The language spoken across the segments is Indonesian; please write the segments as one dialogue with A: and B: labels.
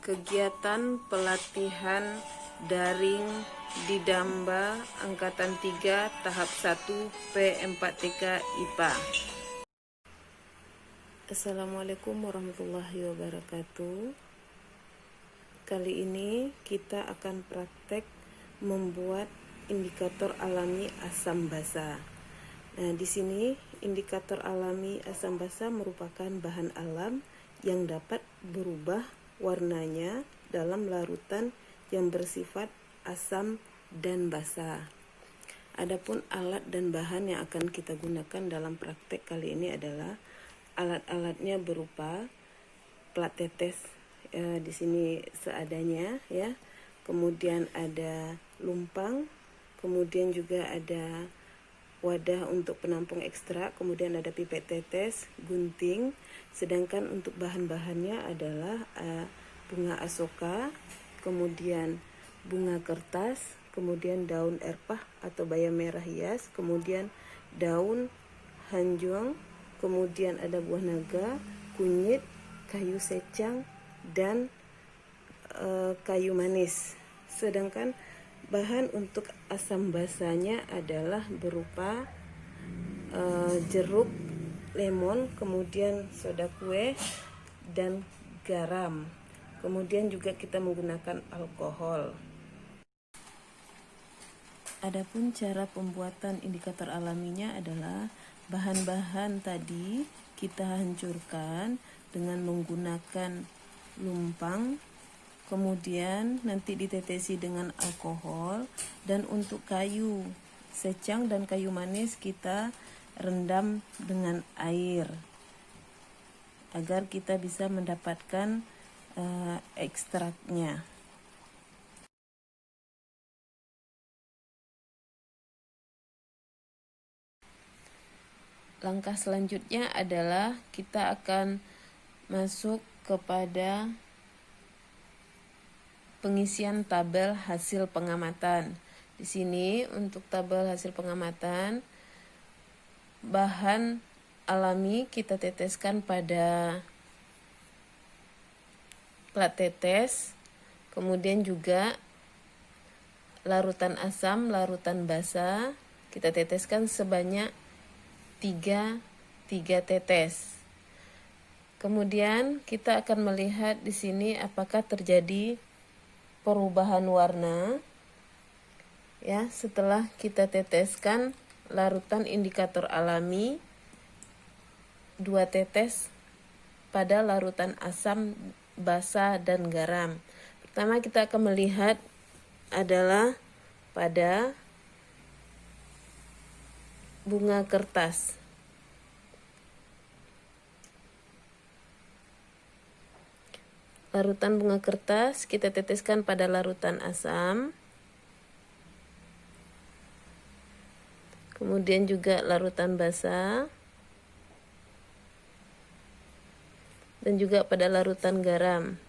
A: Kegiatan pelatihan daring Didamba Angkatan 3 Tahap 1 P4TK IPA. Assalamualaikum warahmatullahi wabarakatuh. Kali ini kita akan praktek membuat indikator alami asam basa. Nah, di sini indikator alami asam basa merupakan bahan alam yang dapat berubah warnanya dalam larutan yang bersifat asam dan basa. Adapun alat dan bahan yang akan kita gunakan dalam praktek kali ini adalah alat-alatnya berupa plat tetes di sini seadanya ya. Kemudian ada lumpang, kemudian juga ada wadah untuk penampung ekstrak, kemudian ada pipet tetes, gunting. Sedangkan untuk bahan-bahannya adalah bunga asoka, kemudian bunga kertas, kemudian daun erpah atau bayam merah hias, kemudian daun hanjuang, kemudian ada buah naga, kunyit, kayu secang, dan kayu manis. Sedangkan bahan untuk asam basanya adalah berupa jeruk, lemon, kemudian soda kue, dan garam. Kemudian juga kita menggunakan alkohol. Adapun cara pembuatan indikator alaminya adalah bahan-bahan tadi kita hancurkan dengan menggunakan lumpang, kemudian nanti ditetesi dengan alkohol, dan untuk kayu secang dan kayu manis kita rendam dengan air agar kita bisa mendapatkan ekstraknya. Langkah selanjutnya adalah kita akan masuk kepada pengisian tabel hasil pengamatan. Di sini untuk tabel hasil pengamatan, bahan alami kita teteskan pada plat tetes, kemudian juga larutan asam, larutan basa kita teteskan sebanyak 3 tetes. Kemudian kita akan melihat di sini apakah terjadi perubahan warna ya setelah kita teteskan larutan indikator alami 2 tetes pada larutan asam, basa, dan garam. Pertama kita akan melihat adalah pada bunga kertas. Larutan bunga kertas kita teteskan pada larutan asam. Kemudian juga larutan basa, dan juga pada larutan garam.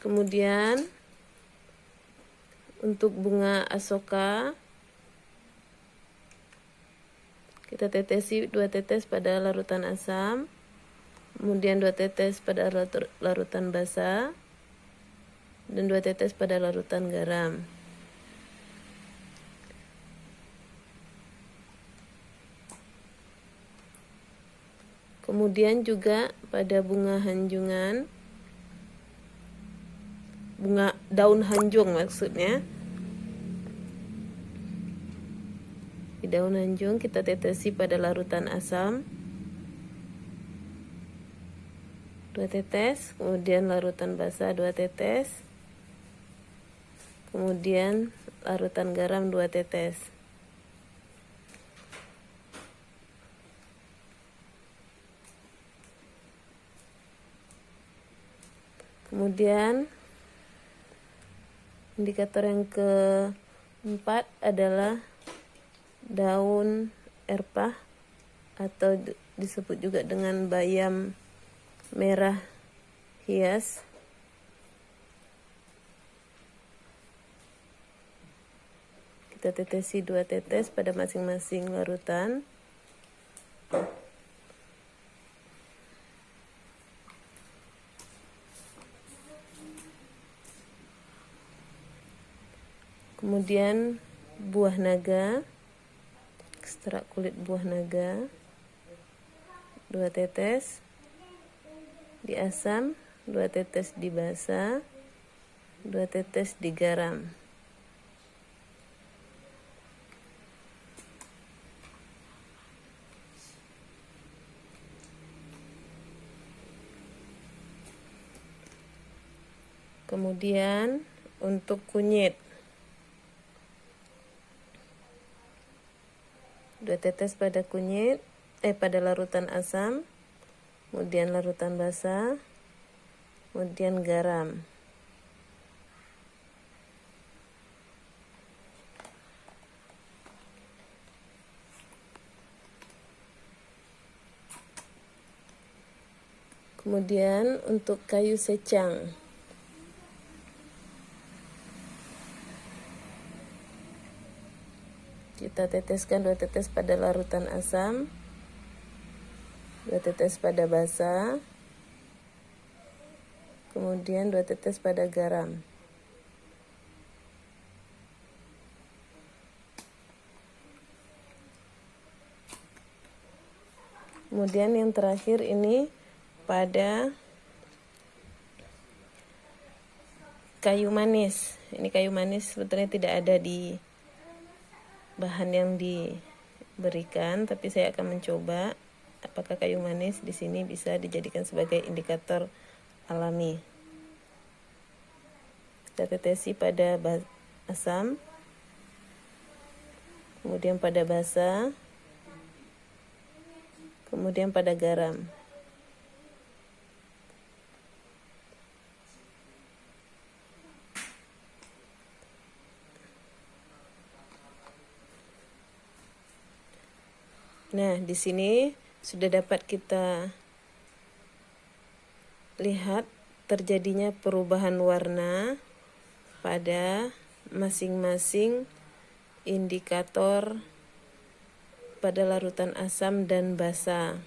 A: Kemudian untuk bunga asoka kita tetesi 2 tetes pada larutan asam, kemudian 2 tetes pada larutan basa, dan 2 tetes pada larutan garam. Kemudian juga pada bunga hanjungan, bunga daun hanjung maksudnya. Di daun hanjung kita tetesi pada larutan asam 2 tetes, kemudian larutan basa 2 tetes, kemudian larutan garam 2 tetes. Kemudian indikator yang keempat adalah daun erpah atau disebut juga dengan bayam merah hias. Kita kita tetesi 2 tetes pada masing-masing larutan. Kemudian buah naga, ekstrak kulit buah naga 2 tetes, di asam 2 tetes di basa, 2 tetes di garam. Kemudian untuk kunyit 2 tetes pada kunyit, pada larutan asam, kemudian larutan basa, kemudian garam. Kemudian untuk kayu secang, kita teteskan 2 tetes pada larutan asam, 2 tetes pada basa, kemudian 2 tetes pada garam. Kemudian yang terakhir ini pada kayu manis. Ini kayu manis sebetulnya tidak ada di bahan yang diberikan, tapi saya akan mencoba apakah kayu manis di sini bisa dijadikan sebagai indikator alami. Kita tetesi pada asam, kemudian pada basa, kemudian pada garam. Nah, di sini sudah dapat kita lihat terjadinya perubahan warna pada masing-masing indikator pada larutan asam dan basa.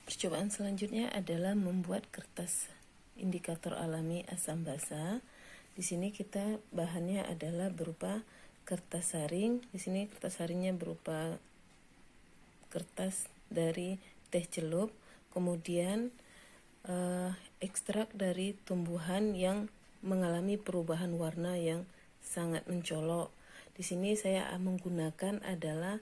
A: Percobaan selanjutnya adalah membuat kertas indikator alami asam basa. Di sini kita bahannya adalah berupa kertas saring. Di sini kertas saringnya berupa kertas dari teh celup, kemudian ekstrak dari tumbuhan yang mengalami perubahan warna yang sangat mencolok. Di sini saya menggunakan adalah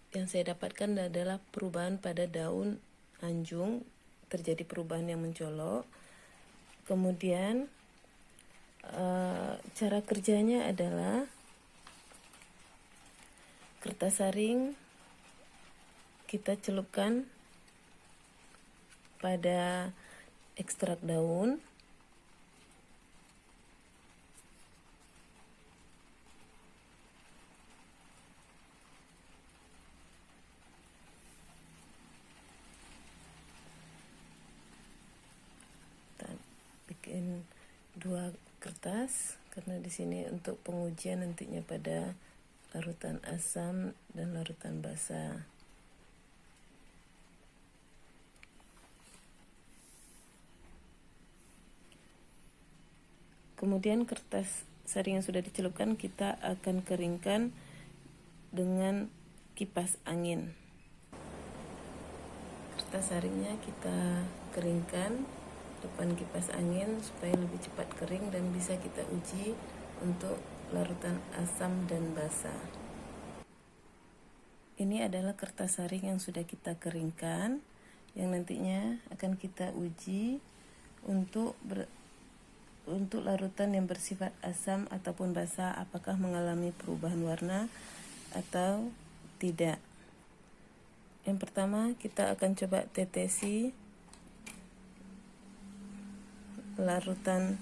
A: yang saya dapatkan adalah perubahan pada daun anjung, terjadi perubahan yang mencolok. Kemudian cara kerjanya adalah kertas saring kita celupkan pada ekstrak daun, bikin 2 kertas karena di sini untuk pengujian nantinya pada larutan asam dan larutan basa. Kemudian kertas saring yang sudah dicelupkan kita akan keringkan dengan kipas angin. Kertas saringnya kita keringkan depan kipas angin supaya lebih cepat kering dan bisa kita uji untuk larutan asam dan basa. Ini adalah kertas saring yang sudah kita keringkan, yang nantinya akan kita uji untuk larutan yang bersifat asam ataupun basa, apakah mengalami perubahan warna atau tidak. Yang pertama kita akan coba tetesi larutan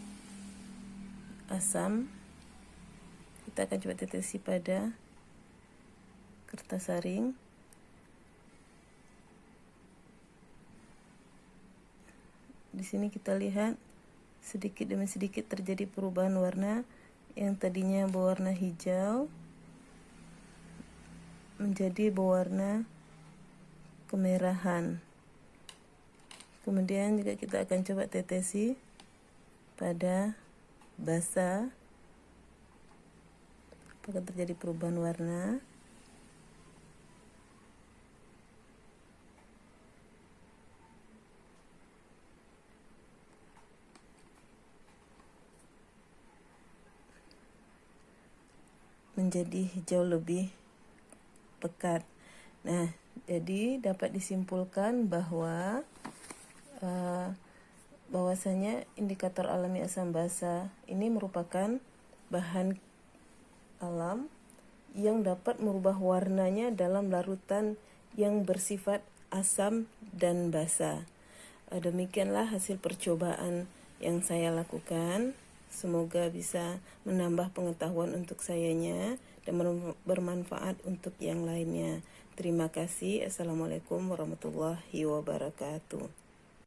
A: asam. kita akan coba tetesi pada kertas saring. Di sini kita lihat sedikit demi sedikit terjadi perubahan warna yang tadinya berwarna hijau menjadi berwarna kemerahan. Kemudian juga kita akan coba tetesi pada basa. Apakah terjadi perubahan warna? Menjadi hijau lebih pekat. Nah, jadi dapat disimpulkan bahwa bahwasanya indikator alami asam basa ini merupakan bahan alam yang dapat merubah warnanya dalam larutan yang bersifat asam dan basa. Demikianlah hasil percobaan yang saya lakukan. Semoga bisa menambah pengetahuan untuk sayanya dan bermanfaat untuk yang lainnya. Terima kasih. Assalamualaikum warahmatullahi wabarakatuh.